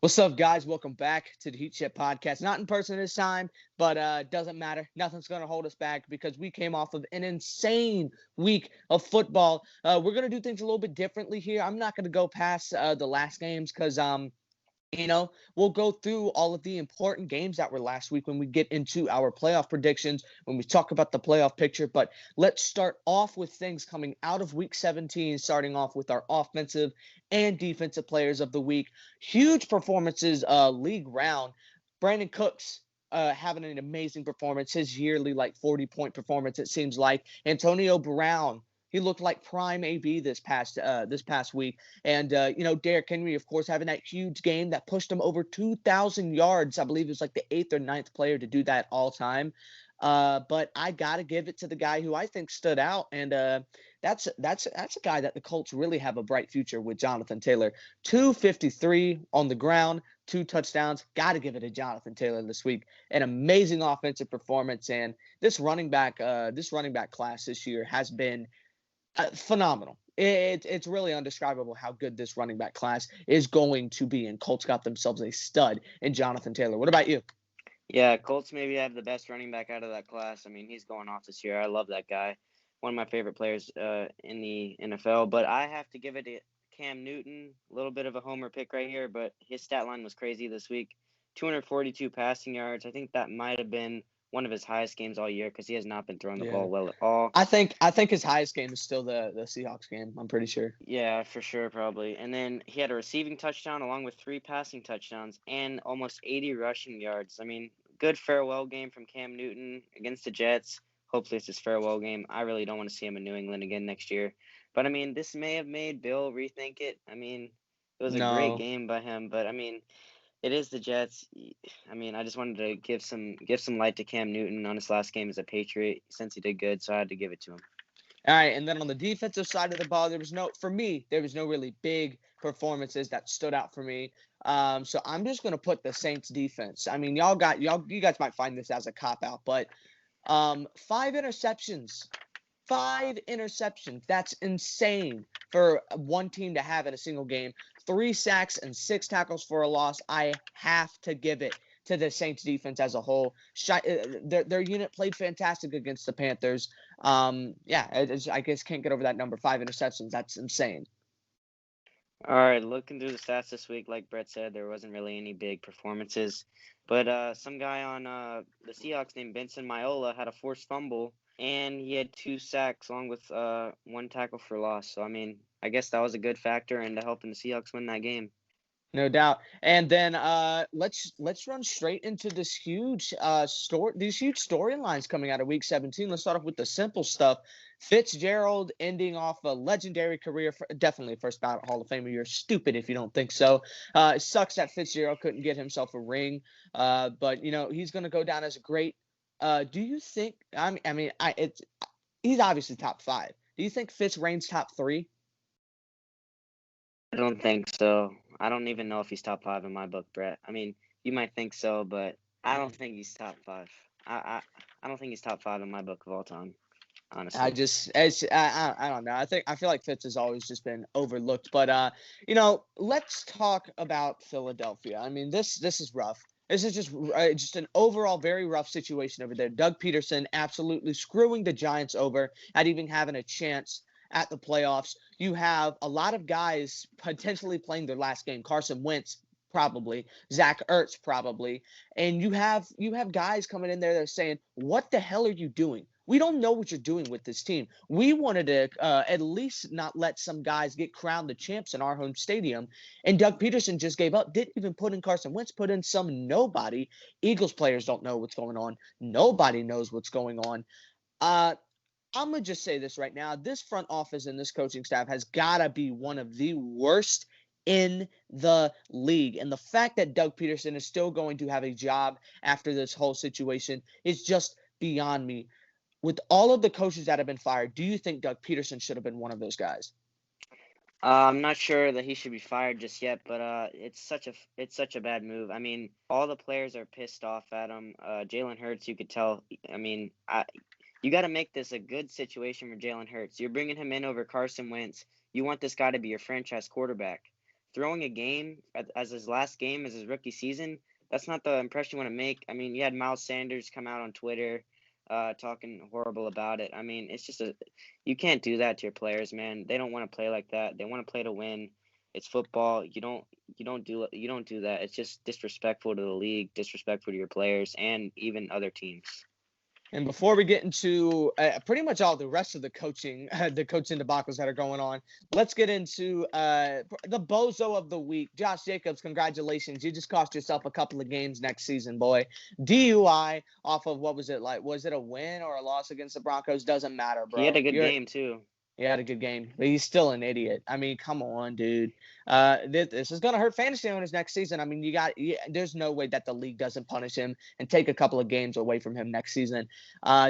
What's up, guys? Welcome back to the Heat Check Podcast. Not in person this time, but doesn't matter. Nothing's going to hold us back because we came off of an insane week of football. We're going to do things a little bit differently here. I'm not going to go past the last games because we'll go through all of the important games that were last week when we get into our playoff predictions, when we talk about the playoff picture. But let's start off with things coming out of week 17, starting off with our offensive and defensive players of the week. Huge performances league round. Brandon Cooks having an amazing performance, his yearly 40-point performance, it seems like. Antonio Brown, he looked like prime AB this past week. And, Derrick Henry, of course, having that huge game that pushed him over 2,000 yards. I believe it was like the 8th or 9th player to do that all time. But I got to give it to the guy who I think stood out. And that's a guy that the Colts really have a bright future with, Jonathan Taylor. 253 on the ground, 2 touchdowns. Got to give it to Jonathan Taylor this week. An amazing offensive performance. And this running back class this year has been phenomenal. It's really undescribable how good this running back class is going to be, and Colts got themselves a stud in Jonathan Taylor. What about you? Yeah, Colts maybe have the best running back out of that class. I mean, he's going off this year. I love that guy. One of my favorite players in the NFL. But I have to give it to Cam Newton. A little bit of a homer pick right here, but his stat line was crazy this week. 242 passing yards. I think that might have been one of his highest games all year because he has not been throwing the ball well at all. I think his highest game is still the Seahawks game. I'm pretty sure. Yeah, for sure, probably. And then he had a receiving touchdown along with 3 passing touchdowns and almost 80 rushing yards. I mean, good farewell game from Cam Newton against the Jets. Hopefully it's his farewell game. I really don't want to see him in New England again next year. But, I mean, this may have made Bill rethink it. I mean, it was a great game by him. But, I mean, it is the Jets. I mean, I just wanted to give some light to Cam Newton on his last game as a Patriot since he did good, so I had to give it to him. All right, and then on the defensive side of the ball, there was no really big performances that stood out for me. So I'm just gonna put the Saints defense. I mean, you guys might find this as a cop out, but 5 interceptions. 5 interceptions. That's insane for one team to have in a single game. 3 sacks and 6 tackles for a loss. I have to give it to the Saints defense as a whole. Their unit played fantastic against the Panthers. I guess can't get over that number. 5 interceptions. That's insane. All right, looking through the stats this week, like Brett said, there wasn't really any big performances. But some guy on the Seahawks named Benson Maiola had a forced fumble, and he had 2 sacks along with 1 tackle for loss. So, I mean, I guess that was a good factor into helping the Seahawks win that game. No doubt. And then let's run straight into this huge storylines coming out of week 17. Let's start off with the simple stuff. Fitzgerald ending off a legendary career, definitely first ballot Hall of Famer. You're stupid if you don't think so. It sucks that Fitzgerald couldn't get himself a ring, but he's going to go down as a great. Do you think? He's obviously top 5. Do you think Fitz reigns top 3? I don't think so. I don't even know if he's top 5 in my book, Brett. I mean, you might think so, but I don't think he's top 5. I don't think he's top 5 in my book of all time, honestly. I don't know. I feel like Fitz has always just been overlooked. But let's talk about Philadelphia. I mean, this is rough. This is just an overall very rough situation over there. Doug Peterson absolutely screwing the Giants over at even having a chance at the playoffs. You have a lot of guys potentially playing their last game. Carson Wentz probably, Zach Ertz probably, and you have guys coming in there that are saying, "What the hell are you doing? We don't know what you're doing with this team. We wanted to at least not let some guys get crowned the champs in our home stadium." And Doug Peterson just gave up. Didn't even put in Carson Wentz. Put in some nobody. Eagles players don't know what's going on. Nobody knows what's going on. I'm going to just say this right now. This front office and this coaching staff has got to be one of the worst in the league. And the fact that Doug Peterson is still going to have a job after this whole situation is just beyond me. With all of the coaches that have been fired, do you think Doug Peterson should have been one of those guys? I'm not sure that he should be fired just yet, but it's such a bad move. I mean, all the players are pissed off at him. Jalen Hurts, you could tell. I mean, you got to make this a good situation for Jalen Hurts. You're bringing him in over Carson Wentz. You want this guy to be your franchise quarterback. throwing a game as his last game as his rookie season, that's not the impression you want to make. I mean, you had Miles Sanders come out on Twitter talking horrible about it. I mean, it's just you can't do that to your players, man. They don't want to play like that. They want to play to win. It's football. You don't do that. It's just disrespectful to the league, disrespectful to your players, and even other teams. And before we get into pretty much all the rest of the coaching debacles that are going on, let's get into the bozo of the week. Josh Jacobs, congratulations. You just cost yourself a couple of games next season, boy. DUI off of, what was it like? Was it a win or a loss against the Broncos? Doesn't matter, He had bro. a good game too. He had a good game, but he's still an idiot. I mean, come on, dude. This is going to hurt fantasy owners next season. I mean, there's no way that the league doesn't punish him and take a couple of games away from him next season.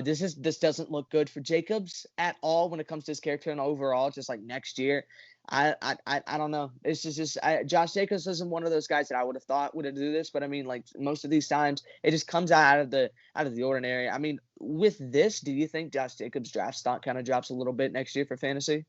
This doesn't look good for Jacobs at all when it comes to his character and overall, just like next year. I don't know. It's just Josh Jacobs isn't one of those guys that I would have thought would do this, but I mean, like most of these times, it just comes out of the ordinary. I mean, with this, do you think Josh Jacobs' draft stock kind of drops a little bit next year for fantasy?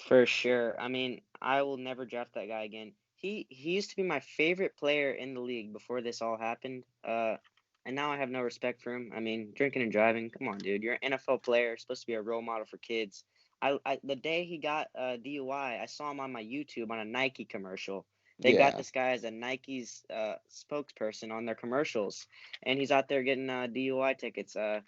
For sure. I mean, I will never draft that guy again. He used to be my favorite player in the league before this all happened. And now I have no respect for him. I mean, drinking and driving. Come on, dude. You're an NFL player, supposed to be a role model for kids. The day he got DUI, I saw him on my YouTube on a Nike commercial. They got Yeah. this guy as a Nike's spokesperson on their commercials, and he's out there getting DUI tickets. I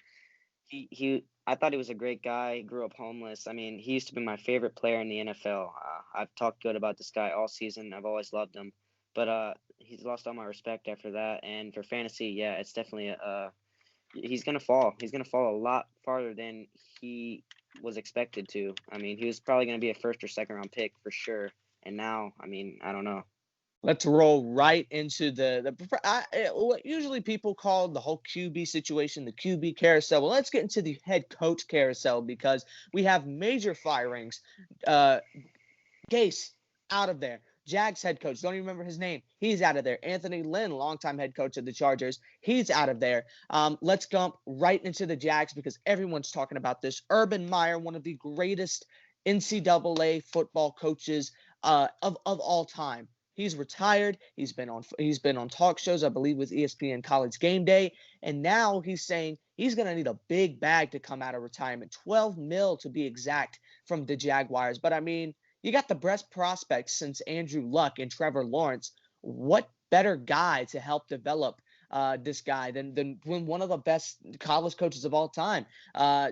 thought he was a great guy. He grew up homeless. I mean, he used to be my favorite player in the NFL. I've talked good about this guy all season. I've always loved him, but he's lost all my respect after that. And for fantasy, yeah, it's definitely he's gonna fall. He's gonna fall a lot farther than he was expected to. I mean, he was probably gonna be a first or second round pick for sure. And now, I mean, I don't know. Let's roll right into what usually people call the whole QB situation, the QB carousel. Well, let's get into the head coach carousel because we have major firings. Uh, Gase out of there. Jags head coach, don't even remember his name. He's out of there. Anthony Lynn, longtime head coach of the Chargers, he's out of there. Let's jump right into the Jags because everyone's talking about this. Urban Meyer, one of the greatest NCAA football coaches of all time. He's retired. He's been on talk shows, I believe, with ESPN College Game Day, and now he's saying he's going to need a big bag to come out of retirement, 12 mil to be exact, from the Jaguars. But I mean, you got the best prospects since Andrew Luck and Trevor Lawrence. What better guy to help develop this guy than one of the best college coaches of all time?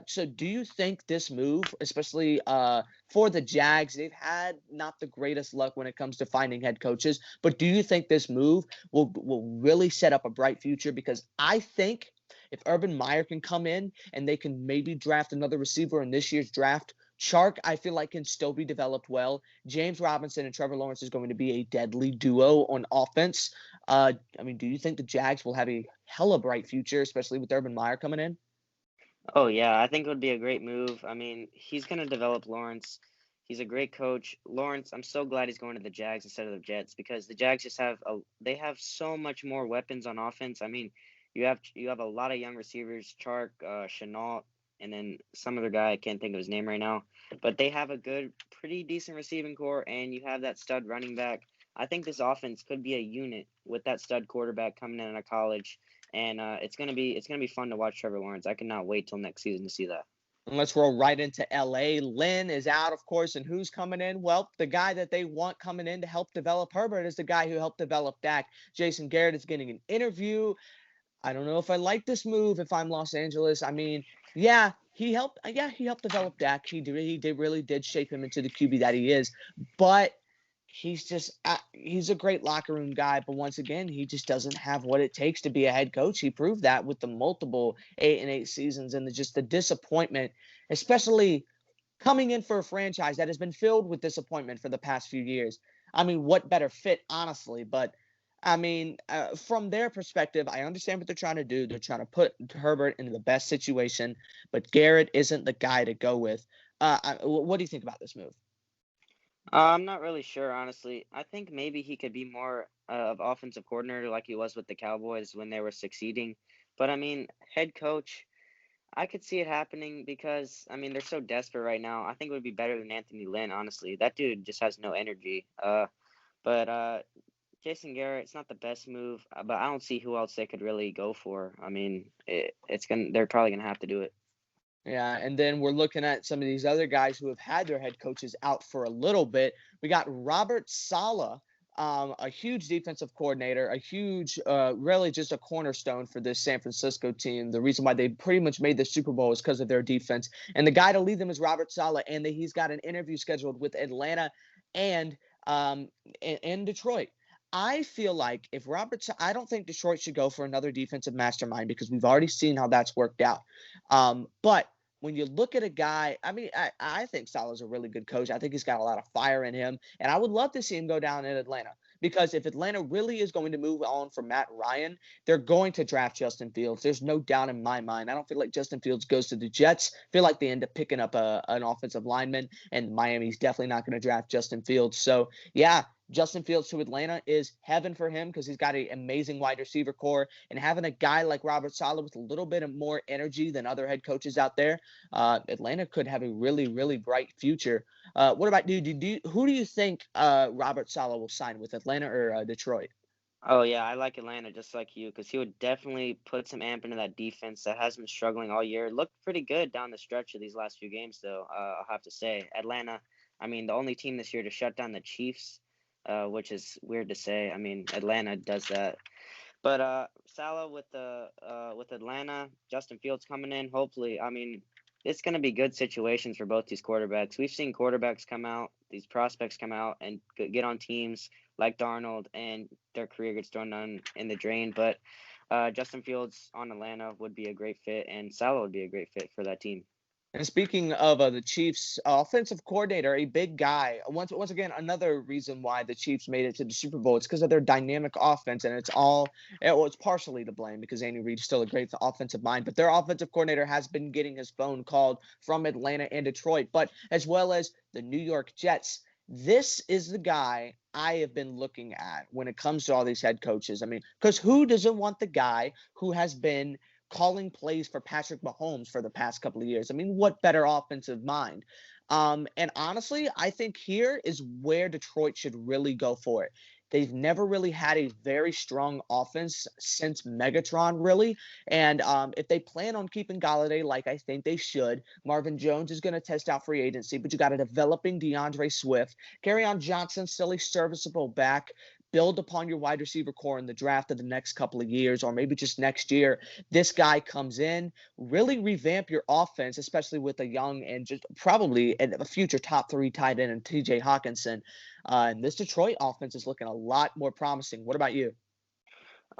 So do you think this move, especially for the Jags, they've had not the greatest luck when it comes to finding head coaches, but do you think this move will really set up a bright future? Because I think if Urban Meyer can come in and they can maybe draft another receiver in this year's draft, Chark, I feel like, can still be developed well. James Robinson and Trevor Lawrence is going to be a deadly duo on offense. I mean, do you think the Jags will have a hella bright future, especially with Urban Meyer coming in? Oh yeah, I think it would be a great move. I mean, he's gonna develop Lawrence. He's a great coach. Lawrence, I'm so glad he's going to the Jags instead of the Jets because the Jags just they have so much more weapons on offense. I mean, you have a lot of young receivers, Chark, Chenault, and then some other guy I can't think of his name right now. But they have a pretty decent receiving core, and you have that stud running back. I think this offense could be a unit with that stud quarterback coming in out of college, and it's gonna be fun to watch Trevor Lawrence. I cannot wait till next season to see that. And let's roll right into LA. Lynn is out, of course, and who's coming in? Well, the guy that they want coming in to help develop Herbert is the guy who helped develop Dak. Jason Garrett is getting an interview. I don't know if I like this move if I'm Los Angeles. I mean, yeah, he helped. Yeah, he helped develop Dak. Really did shape him into the QB that he is. But he's a great locker room guy. But once again, he just doesn't have what it takes to be a head coach. He proved that with the multiple 8-8 seasons and just the disappointment, especially coming in for a franchise that has been filled with disappointment for the past few years. I mean, what better fit, honestly? But I mean, from their perspective, I understand what they're trying to do. They're trying to put Herbert into the best situation, but Garrett isn't the guy to go with. What do you think about this move? I'm not really sure, honestly. I think maybe he could be more of offensive coordinator like he was with the Cowboys when they were succeeding. But I mean, head coach, I could see it happening because I mean they're so desperate right now. I think it would be better than Anthony Lynn, honestly. That dude just has no energy. But Jason Garrett, it's not the best move, but I don't see who else they could really go for. I mean, they're probably gonna have to do it. Yeah, and then we're looking at some of these other guys who have had their head coaches out for a little bit. We got Robert Saleh, a huge defensive coordinator, a huge, really just a cornerstone for this San Francisco team. The reason why they pretty much made the Super Bowl is because of their defense. And the guy to lead them is Robert Saleh, and he's got an interview scheduled with Atlanta and in Detroit. I feel like if I don't think Detroit should go for another defensive mastermind because we've already seen how that's worked out. But when you look at a guy, I mean, I think Saleh's a really good coach. I think he's got a lot of fire in him. And I would love to see him go down in Atlanta because if Atlanta really is going to move on from Matt Ryan, they're going to draft Justin Fields. There's no doubt in my mind. I don't feel like Justin Fields goes to the Jets. I feel like they end up picking up an offensive lineman, and Miami's definitely not going to draft Justin Fields. So, yeah, Justin Fields to Atlanta is heaven for him because he's got an amazing wide receiver core, and having a guy like Robert Saleh with a little bit of more energy than other head coaches out there, Atlanta could have a really, really bright future. What about who do you think Robert Saleh will sign with, Atlanta or Detroit? Oh yeah, I like Atlanta just like you because he would definitely put some amp into that defense that has been struggling all year. Looked pretty good down the stretch of these last few games, though. I'll have to say, Atlanta. I mean, the only team this year to shut down the Chiefs, which is weird to say. I mean, Atlanta does that. But Salah with Atlanta, Justin Fields coming in. Hopefully, I mean, it's going to be good situations for both these quarterbacks. We've seen quarterbacks come out, these prospects come out and get on teams like Darnold, and their career gets thrown down in the drain. But Justin Fields on Atlanta would be a great fit, and Salah would be a great fit for that team. And speaking of the Chiefs offensive coordinator, a big guy. Once again, another reason why the Chiefs made it to the Super Bowl. It's because of their dynamic offense, and it's partially to blame because Andy Reid's still a great offensive mind. But their offensive coordinator has been getting his phone called from Atlanta and Detroit, but as well as the New York Jets. This is the guy I have been looking at when it comes to all these head coaches. I mean, because who doesn't want the guy who has been calling plays for Patrick Mahomes for the past couple of years? I mean, what better offensive mind? And honestly, I think here is where Detroit should really go for it. They've never really had a very strong offense since Megatron, really. And if they plan on keeping Galladay, like I think they should, Marvin Jones is going to test out free agency, but you got a developing DeAndre Swift. Kerryon Johnson, still a serviceable back. Build upon your wide receiver core in the draft of the next couple of years, or maybe just next year. This guy comes in, really revamp your offense, especially with a young and just probably a future top 3 tight end in TJ Hawkinson. And this Detroit offense is looking a lot more promising. What about you?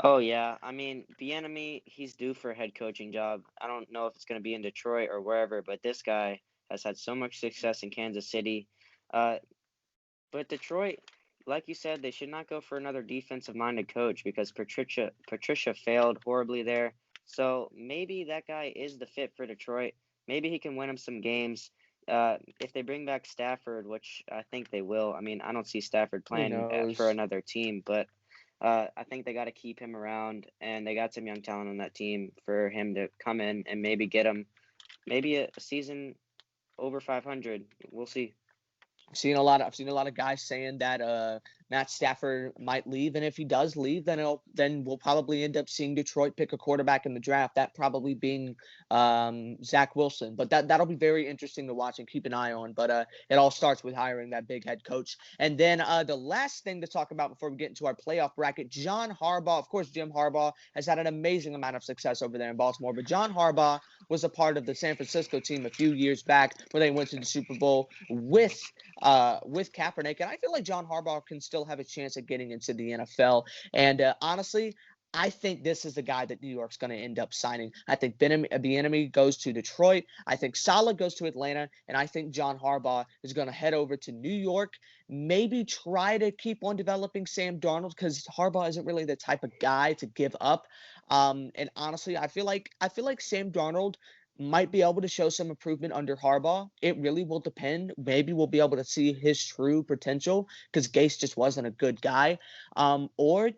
Oh yeah, I mean, Bieniemy, he's due for a head coaching job. I don't know if it's going to be in Detroit or wherever, but this guy has had so much success in Kansas City. Uh, But Detroit, like you said, they should not go for another defensive-minded coach because Patricia failed horribly there. So maybe that guy is the fit for Detroit. Maybe he can win them some games. If they bring back Stafford, which I think they will. I mean, I don't see Stafford Who playing for knows? another team, but I think they got to keep him around, and they got some young talent on that team for him to come in and maybe get him maybe a season over 500. We'll see. I've seen a lot of guys saying that Matt Stafford might leave, and if he does leave, then we'll probably end up seeing Detroit pick a quarterback in the draft. That probably being Zach Wilson. But that'll be very interesting to watch and keep an eye on. But it all starts with hiring that big head coach. And then the last thing to talk about before we get into our playoff bracket, John Harbaugh. Of course, Jim Harbaugh has had an amazing amount of success over there in Baltimore, but John Harbaugh was a part of the San Francisco team a few years back where they went to the Super Bowl with Kaepernick. And I feel like John Harbaugh can still have a chance at getting into the NFL. And honestly, I think this is the guy that New York's going to end up signing. I think Bieniemy goes to Detroit. I think Saleh goes to Atlanta. And I think John Harbaugh is going to head over to New York. Maybe try to keep on developing Sam Darnold because Harbaugh isn't really the type of guy to give up. And honestly, I feel like Sam Darnold might be able to show some improvement under Harbaugh. It really will depend. Maybe we'll be able to see his true potential because Gase just wasn't a good guy. Or,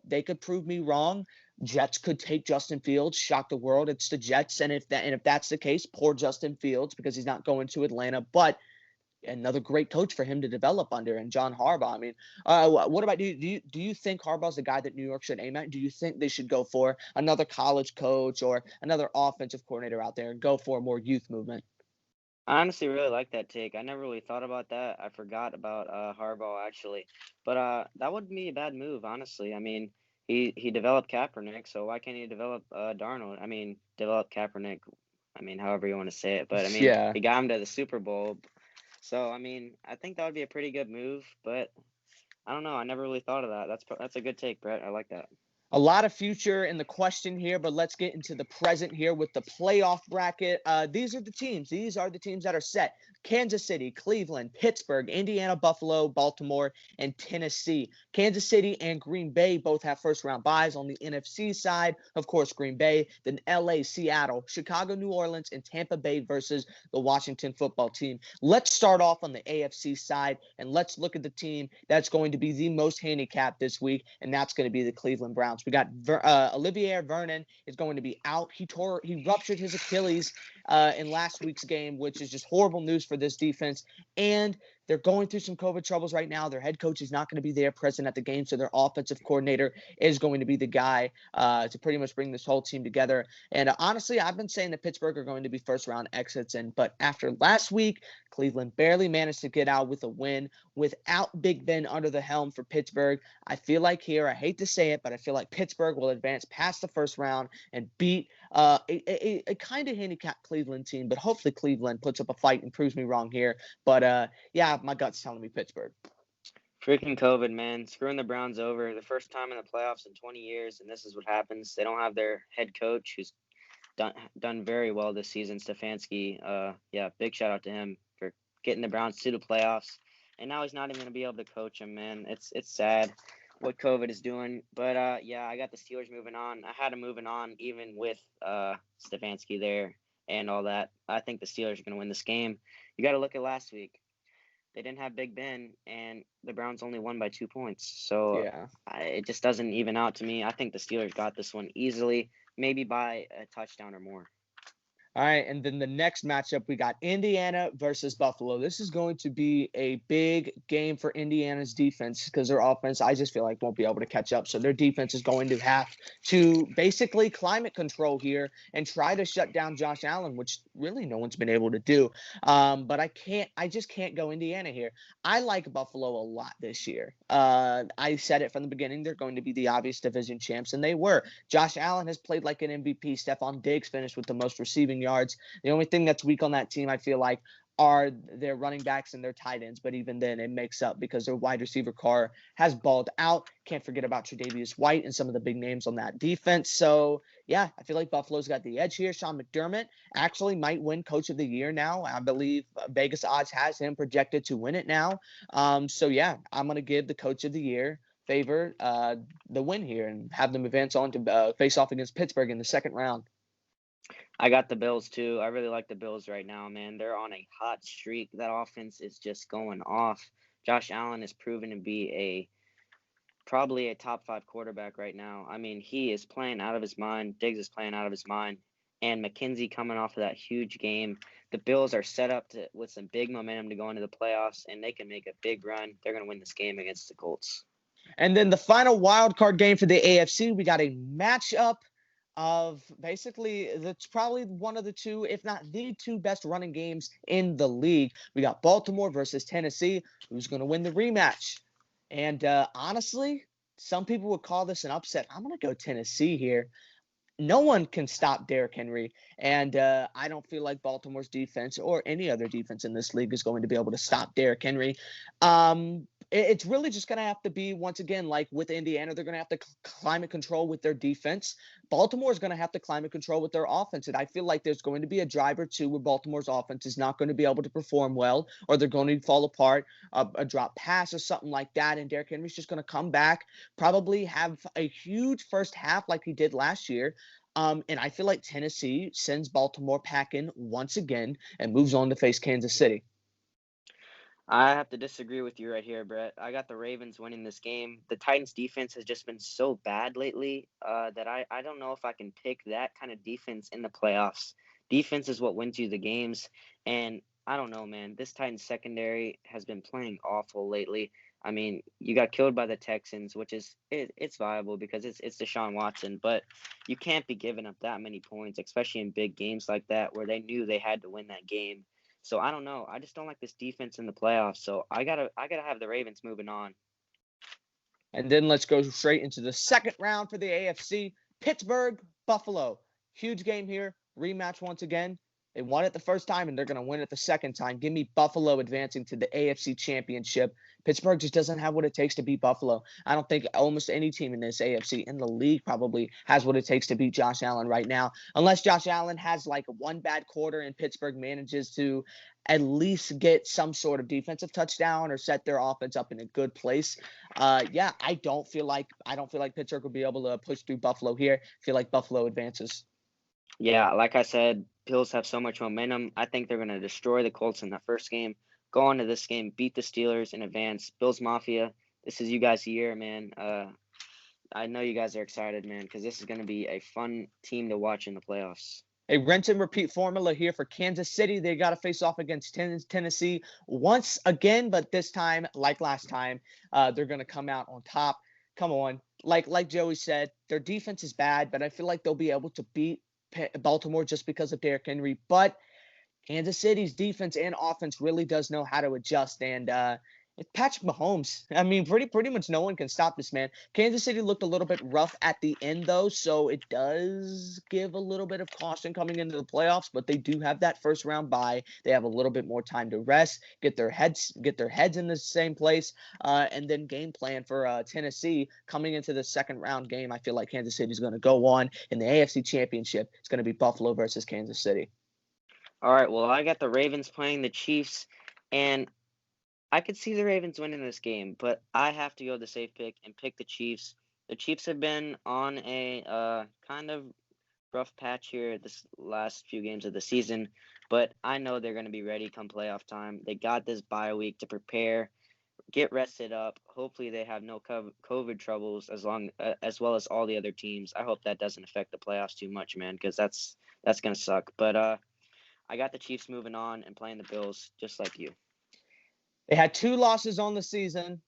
they could prove me wrong. Jets could take Justin Fields, shock the world. It's the Jets, and if that's the case, poor Justin Fields because he's not going to Atlanta. But Another great coach for him to develop under, and John Harbaugh. I mean, what about you? Do you think Harbaugh's the guy that New York should aim at? Do you think they should go for another college coach or another offensive coordinator out there and go for a more youth movement? I honestly really like that take. I never really thought about that. I forgot about Harbaugh actually, but that wouldn't be a bad move, honestly. I mean, he developed Kaepernick, so why can't he develop Darnold? I mean, develop Kaepernick. I mean, however you want to say it, but I mean, Yeah. he got him to the Super Bowl, so I mean, I think that would be a pretty good move. But I don't know. I never really thought of that. That's a good take, Brett. I like that. A lot of future in the question here, but let's get into the present here with the playoff bracket. These are the teams. These are the teams that are set. Kansas City, Cleveland, Pittsburgh, Indiana, Buffalo, Baltimore, and Tennessee. Kansas City and Green Bay both have first-round byes on the NFC side. Of course, Green Bay, then LA, Seattle, Chicago, New Orleans, and Tampa Bay versus the Washington football team. Let's start off on the AFC side, and let's look at the team that's going to be the most handicapped this week, and that's going to be the Cleveland Browns. We got Olivier Vernon is going to be out. He ruptured his Achilles in last week's game, which is just horrible news for this defense. And they're going through some COVID troubles right now. Their head coach is not going to be there present at the game, so their offensive coordinator is going to be the guy to pretty much bring this whole team together. And honestly, I've been saying that Pittsburgh are going to be first-round exits, but after last week, Cleveland barely managed to get out with a win without Big Ben under the helm for Pittsburgh. I feel like here, I hate to say it, but I feel like Pittsburgh will advance past the first round and beat a kind of handicapped Cleveland team, but hopefully Cleveland puts up a fight and proves me wrong here. But yeah, my gut's telling me Pittsburgh. Freaking COVID, man. Screwing the Browns over. The first time in the playoffs in 20 years, and this is what happens. They don't have their head coach, who's done very well this season, Stefanski. Yeah, big shout out to him for getting the Browns to the playoffs. And now he's not even going to be able to coach them, man. It's sad what COVID is doing. But yeah, I got the Steelers moving on. I had them moving on even with Stefanski there and all that. I think the Steelers are going to win this game. You got to look at last week. They didn't have Big Ben, and the Browns only won by 2 points. So Yeah. it just doesn't even out to me. I think the Steelers got this one easily, maybe by a touchdown or more. All right, and then the next matchup, we got Indiana versus Buffalo. This is going to be a big game for Indiana's defense because their offense, I just feel like, won't be able to catch up. So their defense is going to have to basically climate control here and try to shut down Josh Allen, which really no one's been able to do. But I just can't go Indiana here. I like Buffalo a lot this year. I said it from the beginning, they're going to be the obvious division champs, and they were. Josh Allen has played like an MVP. Stephon Diggs finished with the most receiving yards. The only thing that's weak on that team, I feel like, are their running backs and their tight ends. But even then, it makes up because their wide receiver core has balled out. Can't forget about Tre'Davious White and some of the big names on that defense. So, yeah, I feel like Buffalo's got the edge here. Sean McDermott actually might win Coach of the Year now. I believe Vegas odds has him projected to win it now. So, yeah, I'm going to give the Coach of the Year favor the win here and have them advance on to face off against Pittsburgh in the second round. I got the Bills too. I really like the Bills right now, man. They're on a hot streak. That offense is just going off. Josh Allen is proven to be probably a top 5 quarterback right now. I mean, he is playing out of his mind. Diggs is playing out of his mind. And McKenzie coming off of that huge game. The Bills are set up with some big momentum to go into the playoffs, and they can make a big run. They're going to win this game against the Colts. And then the final wild card game for the AFC, we got a matchup of basically that's probably one of the two, if not the two best running games in the league. We got Baltimore versus Tennessee. Who's going to win the rematch? And honestly, some people would call this an upset. I'm going to go Tennessee here. No one can stop Derrick Henry, and I don't feel like Baltimore's defense or any other defense in this league is going to be able to stop Derrick Henry. It's really just going to have to be, once again, like with Indiana, they're going to have to climate control with their defense. Baltimore is going to have to climate control with their offense, and I feel like there's going to be a drive or two where Baltimore's offense is not going to be able to perform well, or they're going to fall apart, a drop pass or something like that, and Derrick Henry's just going to come back, probably have a huge first half like he did last year. And I feel like Tennessee sends Baltimore packing once again and moves on to face Kansas City. I have to disagree with you right here, Brett. I got the Ravens winning this game. The Titans' defense has just been so bad lately that I don't know if I can pick that kind of defense in the playoffs. Defense is what wins you the games, and I don't know, man. This Titans secondary has been playing awful lately. I mean, you got killed by the Texans, which is it's viable because it's Deshaun Watson, but you can't be giving up that many points, especially in big games like that where they knew they had to win that game. So I don't know. I just don't like this defense in the playoffs. So I gotta have the Ravens moving on. And then let's go straight into the second round for the AFC. Pittsburgh, Buffalo. Huge game here. Rematch once again. They won it the first time, and they're going to win it the second time. Give me Buffalo advancing to the AFC Championship. Pittsburgh just doesn't have what it takes to beat Buffalo. I don't think almost any team in this AFC in the league probably has what it takes to beat Josh Allen right now. Unless Josh Allen has like one bad quarter and Pittsburgh manages to at least get some sort of defensive touchdown or set their offense up in a good place. Yeah, I don't feel like Pittsburgh will be able to push through Buffalo here. I feel like Buffalo advances. Yeah, like I said, Bills have so much momentum. I think they're going to destroy the Colts in that first game. Go on to this game, beat the Steelers in advance. Bills Mafia, this is you guys' year, man. I know you guys are excited, man, because this is going to be a fun team to watch in the playoffs. A rinse and repeat formula here for Kansas City. They got to face off against Tennessee once again, but this time, like last time, they're going to come out on top. Come on. Like Joey said, their defense is bad, but I feel like they'll be able to beat Baltimore just because of Derrick Henry. But Kansas City's defense and offense really does know how to adjust. And it's Patrick Mahomes. I mean, pretty much no one can stop this man. Kansas City looked a little bit rough at the end, though, so it does give a little bit of caution coming into the playoffs. But they do have that first round bye. They have a little bit more time to rest, get their heads in the same place, and then game plan for Tennessee coming into the second round game. I feel like Kansas City is going to go on in the AFC Championship. It's going to be Buffalo versus Kansas City. All right, well, I got the Ravens playing the Chiefs, and I could see the Ravens winning this game, but I have to go the safe pick and pick the Chiefs. The Chiefs have been on a kind of rough patch here this last few games of the season, but I know they're going to be ready come playoff time. They got this bye week to prepare, get rested up. Hopefully, they have no COVID troubles as well as all the other teams. I hope that doesn't affect the playoffs too much, man, because that's going to suck. But I got the Chiefs moving on and playing the Bills just like you. They had 2 losses on the season,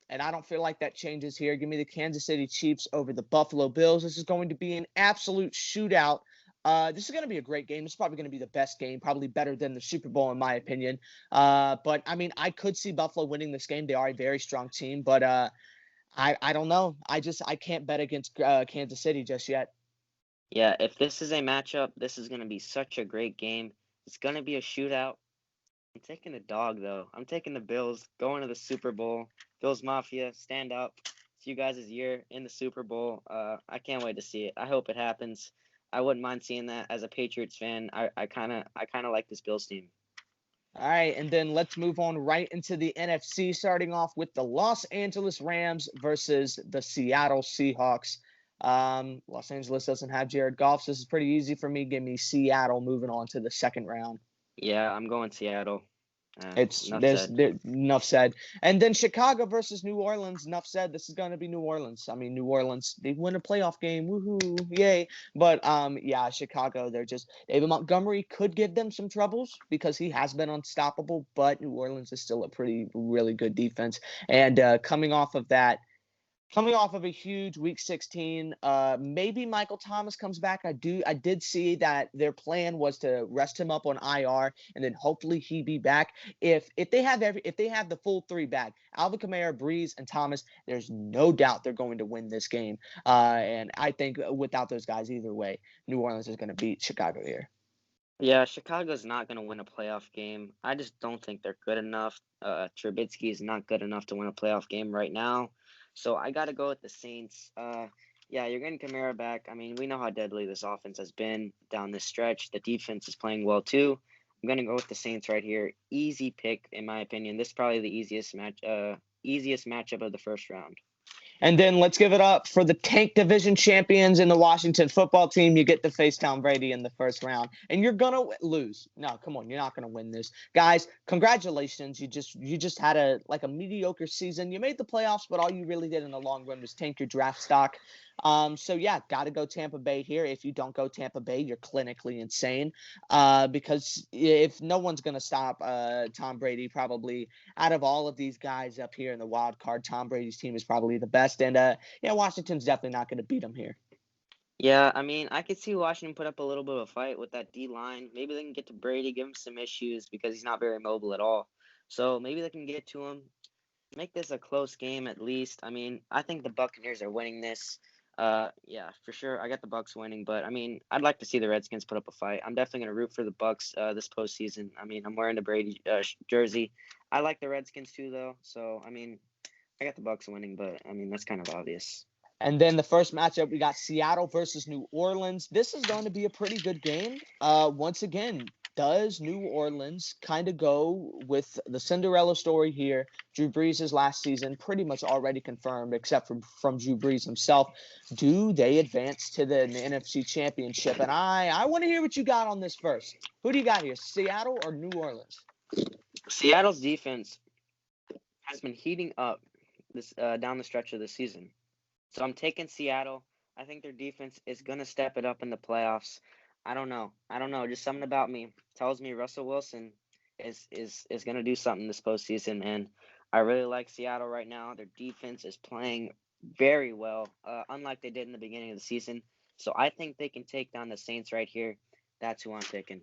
and I don't feel like that changes here. Give me the Kansas City Chiefs over the Buffalo Bills. This is going to be an absolute shootout. This is going to be a great game. This is probably going to be the best game, probably better than the Super Bowl in my opinion. But, I mean, I could see Buffalo winning this game. They are a very strong team, but I don't know. I can't bet against Kansas City just yet. Yeah, if this is a matchup, this is going to be such a great game. It's going to be a shootout. I'm taking the dog, though. I'm taking the Bills, going to the Super Bowl. Bills Mafia, stand up. It's you guys' year in the Super Bowl. I can't wait to see it. I hope it happens. I wouldn't mind seeing that as a Patriots fan. I kind of like this Bills team. All right, and then let's move on right into the NFC, starting off with the Los Angeles Rams versus the Seattle Seahawks. Los Angeles doesn't have Jared Goff, so this is pretty easy for me. Give me Seattle moving on to the second round. Yeah, I'm going Seattle. Enough said. And then Chicago versus New Orleans. Enough said. This is going to be New Orleans. I mean, New Orleans, they win a playoff game. Woohoo. Yay. But yeah, Chicago, David Montgomery could give them some troubles because he has been unstoppable, but New Orleans is still a really good defense. And coming off of a huge Week 16, maybe Michael Thomas comes back. I did see that their plan was to rest him up on IR and then hopefully he be back. If they have the full 3 back, Alvin Kamara, Breeze, and Thomas, there's no doubt they're going to win this game. And I think without those guys either way, New Orleans is going to beat Chicago here. Yeah, Chicago's not going to win a playoff game. I just don't think they're good enough. Trubisky is not good enough to win a playoff game right now. So I got to go with the Saints. Yeah, you're getting Kamara back. I mean, we know how deadly this offense has been down this stretch. The defense is playing well, too. I'm going to go with the Saints right here. Easy pick, in my opinion. This is probably the easiest matchup of the first round. And then let's give it up for the Tank Division champions in the Washington football team. You get to face Tom Brady in the first round, and you're going to lose. No, come on. You're not going to win this. Guys, congratulations. You just had a mediocre season. You made the playoffs, but all you really did in the long run was tank your draft stock. So yeah, got to go Tampa Bay here. If you don't go Tampa Bay, you're clinically insane. Because if no one's gonna stop Tom Brady, probably out of all of these guys up here in the wild card, Tom Brady's team is probably the best. And yeah, Washington's definitely not gonna beat him here. Yeah, I mean, I could see Washington put up a little bit of a fight with that D line. Maybe they can get to Brady, give him some issues because he's not very mobile at all. So maybe they can get to him, make this a close game at least. I mean, I think the Buccaneers are winning this. Yeah, for sure. I got the Bucks winning, but I mean, I'd like to see the Redskins put up a fight. I'm definitely gonna root for the Bucks this postseason. I mean, I'm wearing the Brady jersey. I like the Redskins too, though. So I mean, I got the Bucks winning, but I mean that's kind of obvious. And then the first matchup, we got Seattle versus New Orleans. This is going to be a pretty good game. Once again, does New Orleans kind of go with the Cinderella story here? Drew Brees' last season pretty much already confirmed, except from Drew Brees himself. Do they advance to the NFC Championship? And I want to hear what you got on this first. Who do you got here, Seattle or New Orleans? Seattle's defense has been heating up this down the stretch of the season. So I'm taking Seattle. I think their defense is gonna step it up in the playoffs. I don't know. Just something about me tells me Russell Wilson is gonna do something this postseason, and I really like Seattle right now. Their defense is playing very well, unlike they did in the beginning of the season. So I think they can take down the Saints right here. That's who I'm picking.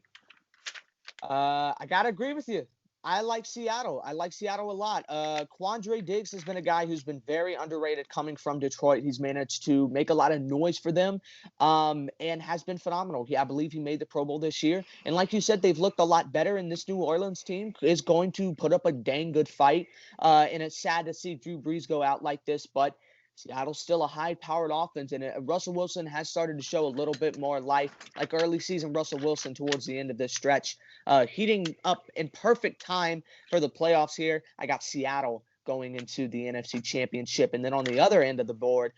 I gotta agree with you. I like Seattle. I like Seattle a lot. Quandre Diggs has been a guy who's been very underrated coming from Detroit. He's managed to make a lot of noise for them, and has been phenomenal. I believe he made the Pro Bowl this year. And like you said, they've looked a lot better. And this New Orleans team is going to put up a dang good fight. And it's sad to see Drew Brees go out like this, but Seattle's still a high-powered offense, and Russell Wilson has started to show a little bit more life, like early season Russell Wilson towards the end of this stretch. Heating up in perfect time for the playoffs here. I got Seattle going into the NFC Championship. And then on the other end of the board,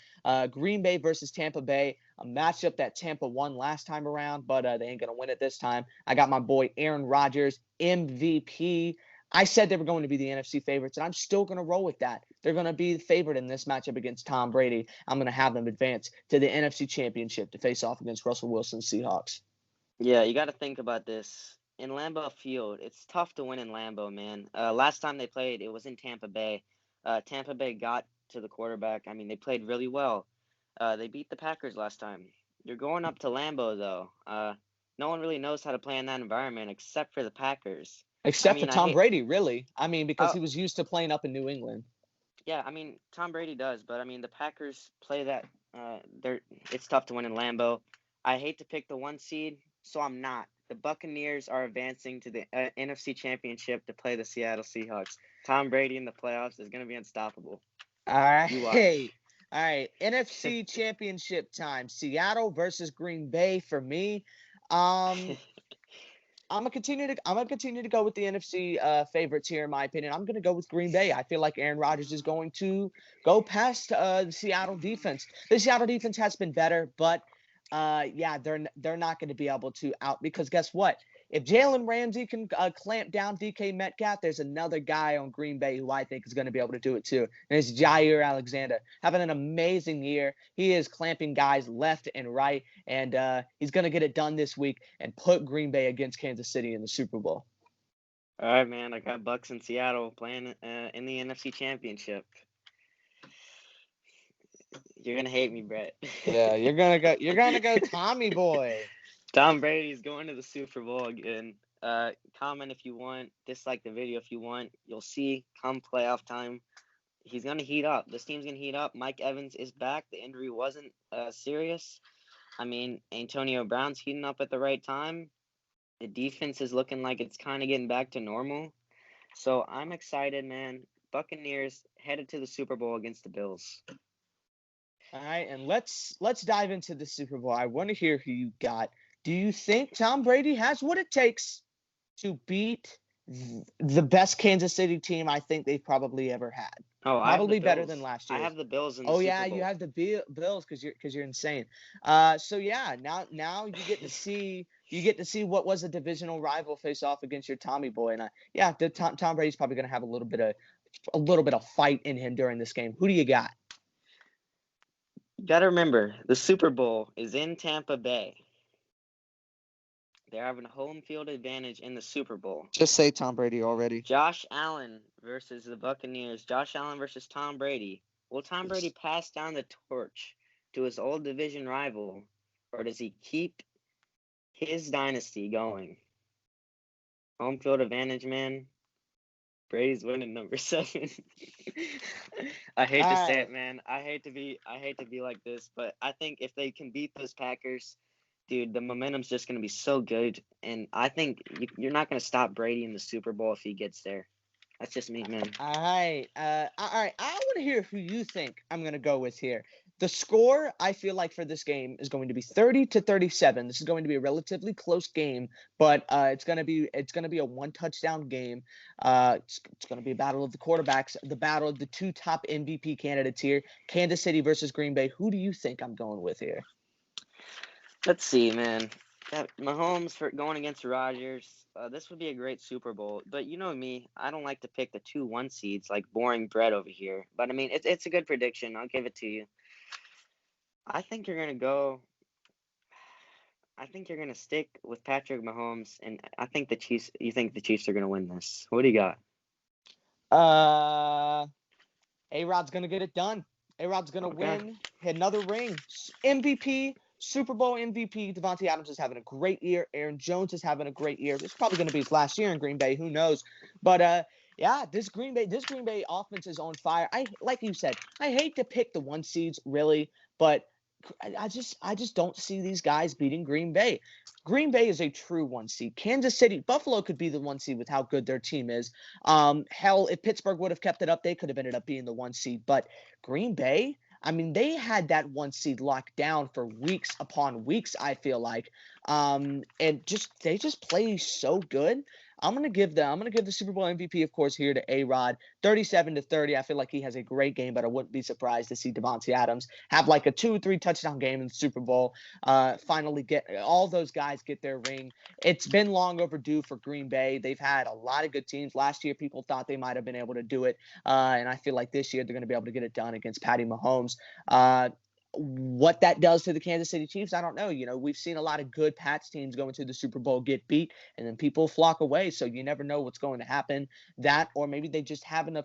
Green Bay versus Tampa Bay, a matchup that Tampa won last time around, but they ain't going to win it this time. I got my boy Aaron Rodgers, MVP. I said they were going to be the NFC favorites, and I'm still going to roll with that. They're going to be the favorite in this matchup against Tom Brady. I'm going to have them advance to the NFC Championship to face off against Russell Wilson's Seahawks. Yeah, you got to think about this. In Lambeau Field, it's tough to win in Lambeau, man. Last time they played, it was in Tampa Bay. Tampa Bay got to the quarterback. I mean, they played really well. They beat the Packers last time. You're going up to Lambeau, though. No one really knows how to play in that environment except for the Packers. Except for Tom Brady, really. I mean, because he Oh, was used to playing up in New England. yeah, I mean, Tom Brady does, but I mean, the Packers play that. It's tough to win in Lambeau. I hate to pick the 1 seed, so I'm not. The Buccaneers are advancing to the NFC Championship to play the Seattle Seahawks. Tom Brady in the playoffs is going to be unstoppable. All right. You Hey. watch. All right. NFC Championship time. Seattle versus Green Bay for me. Um, I'm gonna continue to go with the NFC favorites here, in my opinion. I'm gonna go with Green Bay. I feel like Aaron Rodgers is going to go past the Seattle defense. The Seattle defense has been better, but yeah, they're not going to be able to out, because guess what? If Jalen Ramsey can clamp down DK Metcalf, there's another guy on Green Bay who I think is going to be able to do it too. And it's Jair Alexander, having an amazing year. He is clamping guys left and right, and he's going to get it done this week and put Green Bay against Kansas City in the Super Bowl. All right, man. I got Bucks in Seattle playing in the NFC Championship. You're gonna hate me, Brett. Yeah, you're gonna go Tommy boy. Tom Brady's going to the Super Bowl again. Comment if you want, dislike the video if you want. You'll see come playoff time, he's gonna heat up. This team's gonna heat up. Mike Evans is back. The injury wasn't serious. I mean, Antonio Brown's heating up at the right time. The defense is looking like it's kind of getting back to normal. So I'm excited, man. Buccaneers headed to the Super Bowl against the Bills. All right, and let's dive into the Super Bowl. I want to hear who you got. Do you think Tom Brady has what it takes to beat the best Kansas City team I think they've probably ever had? Oh, I have the Probably better than Bills. last I year. have the Bills in the Oh Super yeah, Bowl. you have the Bills because you're insane. So yeah, now you get to see what was a divisional rival face off against your Tommy boy, and yeah, Tom Brady's probably going to have a little bit of fight in him during this game. Who do you got? Gotta remember, the Super Bowl is in Tampa Bay. They're having a home field advantage in the Super Bowl. Just say Tom Brady already. Josh Allen versus the Buccaneers. Josh Allen versus Tom Brady. Will Tom Brady pass down the torch to his old division rival, or does he keep his dynasty going? Home field advantage, man. Brady's winning number 7. I hate to say it, man. I hate to be like this, but I think if they can beat those Packers, dude, the momentum's just going to be so good, and I think you're not going to stop Brady in the Super Bowl if he gets there. That's just me, man. All right. I want to hear who you think I'm going to go with here. The score, I feel like, for this game is going to be 30-37. This is going to be a relatively close game, but it's going to be a one-touchdown game. It's going to be a battle of the quarterbacks, the battle of the 2 top MVP candidates here, Kansas City versus Green Bay. Who do you think I'm going with here? Let's see, man. Mahomes for going against Rodgers. This would be a great Super Bowl, but you know me, I don't like to pick the 2 1 seeds like boring bread over here. But I mean, it's a good prediction. I'll give it to you. I think you're gonna stick with Patrick Mahomes, and I think the Chiefs. You think the Chiefs are gonna win this? What do you got? A-Rod's gonna get it done. A-Rod's gonna win another ring. MVP. Super Bowl MVP, Davante Adams is having a great year. Aaron Jones is having a great year. This is probably going to be his last year in Green Bay. Who knows? But yeah, this Green Bay offense is on fire. Like you said, I hate to pick the 1 seeds really, but I just don't see these guys beating Green Bay. Green Bay is a true 1 seed. Kansas City, Buffalo could be the 1 seed with how good their team is. Hell, if Pittsburgh would have kept it up, they could have ended up being the 1 seed. But Green Bay, I mean, they had that 1 seed locked down for weeks upon weeks, I feel like. And they just play so good. I'm gonna give the Super Bowl MVP, of course, here to A-Rod, 37-30. I feel like he has a great game, but I wouldn't be surprised to see Davante Adams have like a 2-3 touchdown game in the Super Bowl. Finally get all those guys get their ring. It's been long overdue for Green Bay. They've had a lot of good teams. Last year, people thought they might have been able to do it, and I feel like this year they're going to be able to get it done against Patty Mahomes. What that does to the Kansas City Chiefs, I don't know. You know, we've seen a lot of good Pats teams going to the Super Bowl get beat, and then people flock away. So you never know what's going to happen. That, or maybe they just have enough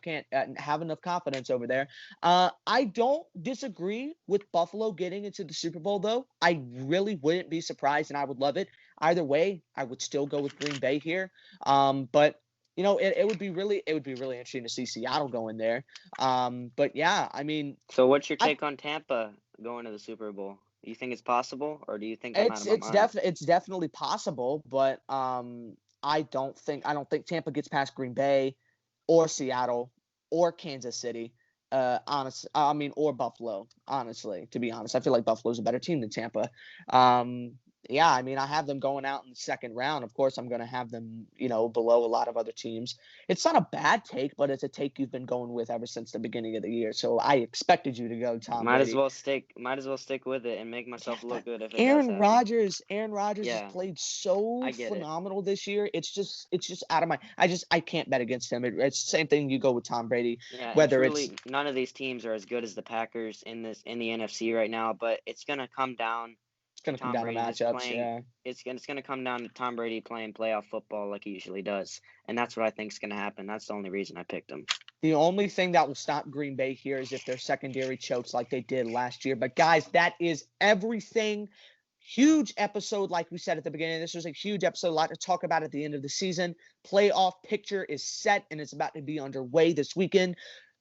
confidence over there. I don't disagree with Buffalo getting into the Super Bowl, though. I really wouldn't be surprised, and I would love it. Either way, I would still go with Green Bay here. But you know, it would be really interesting to see Seattle go in there. But yeah, I mean. So what's your take on Tampa going to the Super Bowl? Do you think it's possible, or do you think I'm out of my mind? It's definitely possible, but I don't think Tampa gets past Green Bay or Seattle or Kansas City. Or Buffalo. Honestly, to be honest, I feel like Buffalo's a better team than Tampa. Yeah, I mean, I have them going out in the second round. Of course, I'm going to have them, you know, below a lot of other teams. It's not a bad take, but it's a take you've been going with ever since the beginning of the year. So I expected you to go Tom Brady. Might as well stick with it and make myself look good if it Aaron Rodgers has played so get phenomenal this year. It's just out of my. I can't bet against him. It's the same thing you go with Tom Brady. Yeah, whether truly, none of these teams are as good as the Packers in the NFC right now, but it's going to come down. It's going to come down to matchups, yeah. It's going to come down to Tom Brady playing playoff football like he usually does, and that's what I think is going to happen. That's the only reason I picked him. The only thing that will stop Green Bay here is if their secondary chokes like they did last year. But, guys, that is everything. Huge episode, like we said at the beginning. This was a huge episode, a lot to talk about at the end of the season. Playoff picture is set, and it's about to be underway this weekend.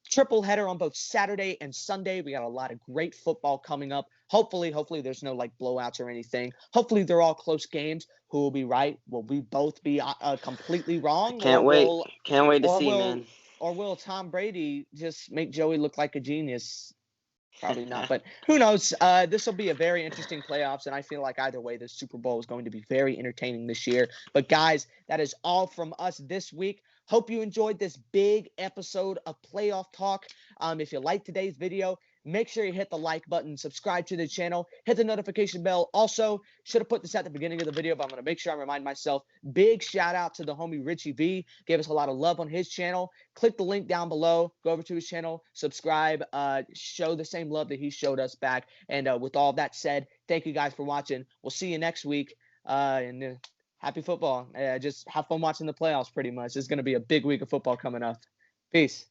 Triple header on both Saturday and Sunday. We got a lot of great football coming up. Hopefully there's no like blowouts or anything. Hopefully they're all close games. Who will be right? Will we both be completely wrong? Can't wait to see, man. Or will Tom Brady just make Joey look like a genius? Probably not, but who knows? This will be a very interesting playoffs, and I feel like either way, the Super Bowl is going to be very entertaining this year. But guys, that is all from us this week. Hope you enjoyed this big episode of Playoff Talk. If you liked today's video, Make sure you hit the like button, subscribe to the channel, hit the notification bell. Also, should have put this at the beginning of the video, but I'm going to make sure I remind myself. Big shout out to the homie Richie V. Gave us a lot of love on his channel. Click the link down below. Go over to his channel, subscribe, show the same love that he showed us back. And with all that said, thank you guys for watching. We'll see you next week. And happy football. Just have fun watching the playoffs pretty much. It's going to be a big week of football coming up. Peace.